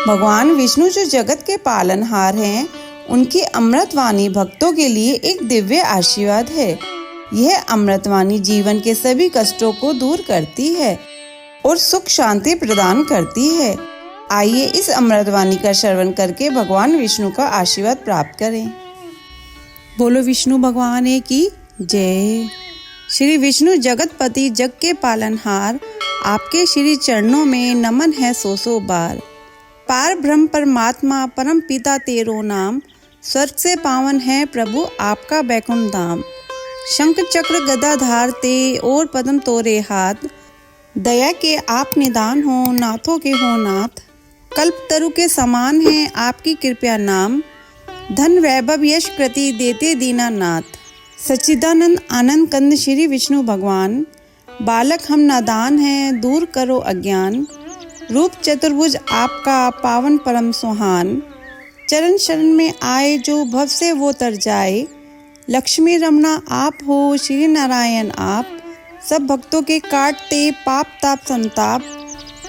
भगवान विष्णु जो जगत के पालनहार हैं, उनकी अमृतवाणी भक्तों के लिए एक दिव्य आशीर्वाद है। यह अमृतवाणी जीवन के सभी कष्टों को दूर करती है और सुख शांति प्रदान करती है। आइए इस अमृतवाणी का श्रवण करके भगवान विष्णु का आशीर्वाद प्राप्त करें। बोलो विष्णु भगवान की जय। श्री विष्णु जगतपति जग के पालनहार, आपके श्री चरणों में नमन है सौ बार। पार ब्रह्म परमात्मा परम पिता तेरो नाम, स्वर्ग से पावन है प्रभु आपका बैकुंठ धाम। शंख चक्र गदाधार ते और पद्म तोरे हाथ, दया के आप निदान हो नाथों के हो नाथ। कल्प तरु के समान है आपकी कृपया नाम, धन वैभव यश कृति देते दीनानाथ। सच्चिदानंद आनंद कंद श्री विष्णु भगवान, बालक हम नादान हैं दूर करो अज्ञान। रूप चतुर्भुज आपका पावन परम सुहान, चरण शरण में आए जो भव से वो तर जाए। लक्ष्मी रमणा आप हो श्री नारायण आप, सब भक्तों के काटते पाप ताप संताप।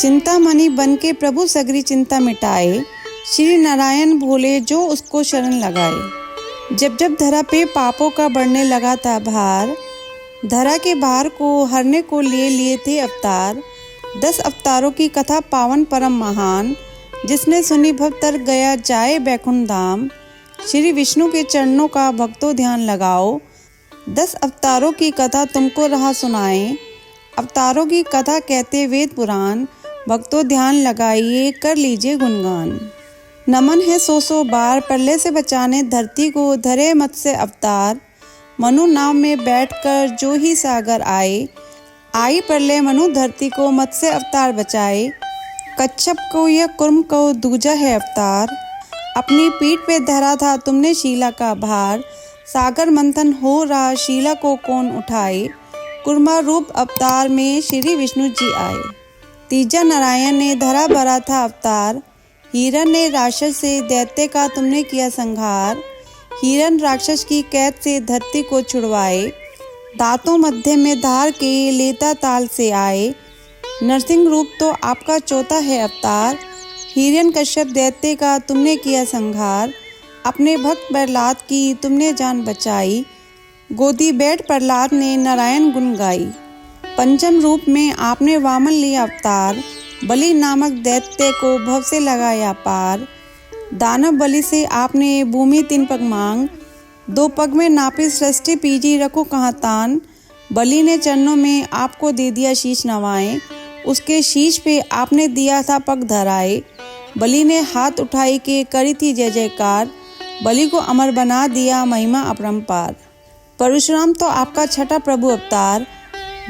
चिंतामणि बन के प्रभु सगरी चिंता मिटाए, श्री नारायण भोले जो उसको शरण लगाए। जब जब धरा पे पापों का बढ़ने लगा था भार, धरा के भार को हरने को लिए थे अवतार। 10 अवतारों की कथा पावन परम महान, जिसने सुनी भव तर गया जाए बैकुंठ धाम। श्री विष्णु के चरणों का भक्तों ध्यान लगाओ, 10 अवतारों की कथा तुमको रहा सुनाए। अवतारों की कथा कहते वेद पुराण, भक्तों ध्यान लगाइए कर लीजिए गुणगान। नमन है सौ बार प्रलय से बचाने धरती को, धरे मत्स्य अवतार। मनु नाव में बैठकर जो ही सागर आए, आई प्रलय मनु धरती को मत्स्य अवतार बचाए। कच्छप को या कुर्म को दूजा है अवतार, अपनी पीठ पे धरा था तुमने शीला का भार। सागर मंथन हो रहा शीला को कौन उठाए, कुर्मा रूप अवतार में श्री विष्णु जी आए। तीजा नारायण ने धरा भरा था अवतार, हिरण ने राक्षस से दैत्य का तुमने किया संहार। हिरण राक्षस की कैद से धरती को छुड़वाए, दांतों मध्य में धार के लेता ताल से आए। नरसिंह रूप तो आपका चौथा है अवतार, हिरण कश्यप दैत्य का तुमने किया संहार। अपने भक्त प्रहलाद की तुमने जान बचाई, गोदी बैठ प्रहलाद ने नारायण गुण गाई। पंचम रूप में आपने वामन लिया अवतार, बलि नामक दैत्य को भव से लगाया पार। दानव बलि से आपने भूमि 3 पग मांग, 2 पग में नापी सृष्टि पीजी रखो कहाँ तान। बलि ने चरणों में आपको दे दिया शीश नवाएं, उसके शीश पे आपने दिया था पग धराए। बलि ने हाथ उठाई के करी थी जय जयकार, बलि को अमर बना दिया महिमा अपरंपार। परशुराम तो आपका छठा प्रभु अवतार,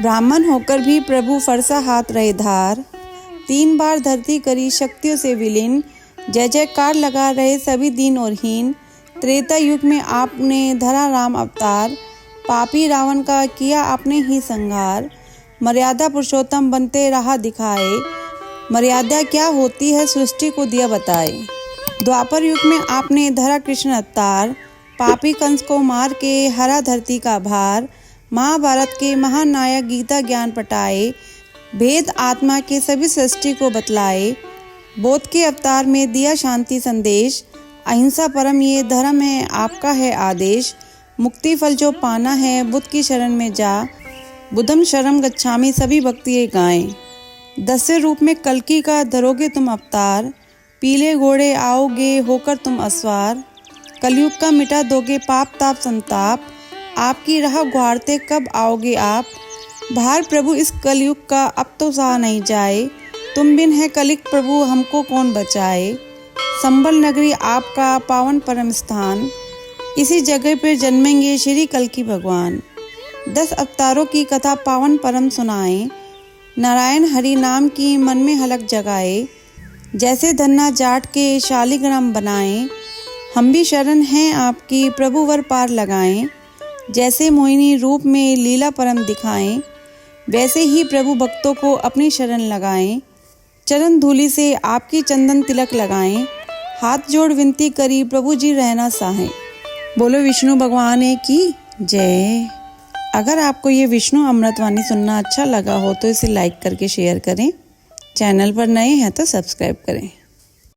ब्राह्मण होकर भी प्रभु फरसा हाथ रहे धार। 3 बार धरती करी शक्तियों से विलीन, जय जयकार लगा रहे सभी दीन और हीन। त्रेता युग में आपने धरा राम अवतार, पापी रावण का किया आपने ही संहार। मर्यादा पुरुषोत्तम बनते राह दिखाए, मर्यादा क्या होती है सृष्टि को दिया बताए। द्वापर युग में आपने धरा कृष्ण अवतार, पापी कंस को मार के हरा धरती का भार। महाभारत के महानायक गीता ज्ञान पटाए, भेद आत्मा के सभी सृष्टि को बतलाए। बोध के अवतार में दिया शांति संदेश, अहिंसा परम ये धर्म है आपका है आदेश। मुक्ति फल जो पाना है बुद्ध की शरण में जा, बुद्धम शरणं गच्छामि सभी भक्ति ये गाएं। 10वें रूप में कल्कि का धरोगे तुम अवतार, पीले घोड़े आओगे होकर तुम असवार। कलयुग का मिटा दोगे पाप ताप संताप, आपकी राह गुहारते कब आओगे आप। भार प्रभु इस कलयुग का अब तो सहा नहीं जाए, तुम बिन है कलिक प्रभु हमको कौन बचाए। संबल नगरी आपका पावन परम स्थान, इसी जगह पर जन्मेंगे श्री कल्कि भगवान। 10 अवतारों की कथा पावन परम सुनाए, नारायण हरि नाम की मन में हलक जगाए। जैसे धन्ना जाट के शालिग्राम बनाएं, हम भी शरण हैं आपकी प्रभु वर पार लगाएं। जैसे मोहिनी रूप में लीला परम दिखाएं, वैसे ही प्रभु भक्तों को अपनी शरण लगाएं। चरण धूलि से आपकी चंदन तिलक लगाएं, हाथ जोड़ विनती करी प्रभु जी रहना चाहें। बोलो विष्णु भगवान की जय। अगर आपको ये विष्णु अमृतवाणी सुनना अच्छा लगा हो तो इसे लाइक करके शेयर करें। चैनल पर नए हैं तो सब्सक्राइब करें।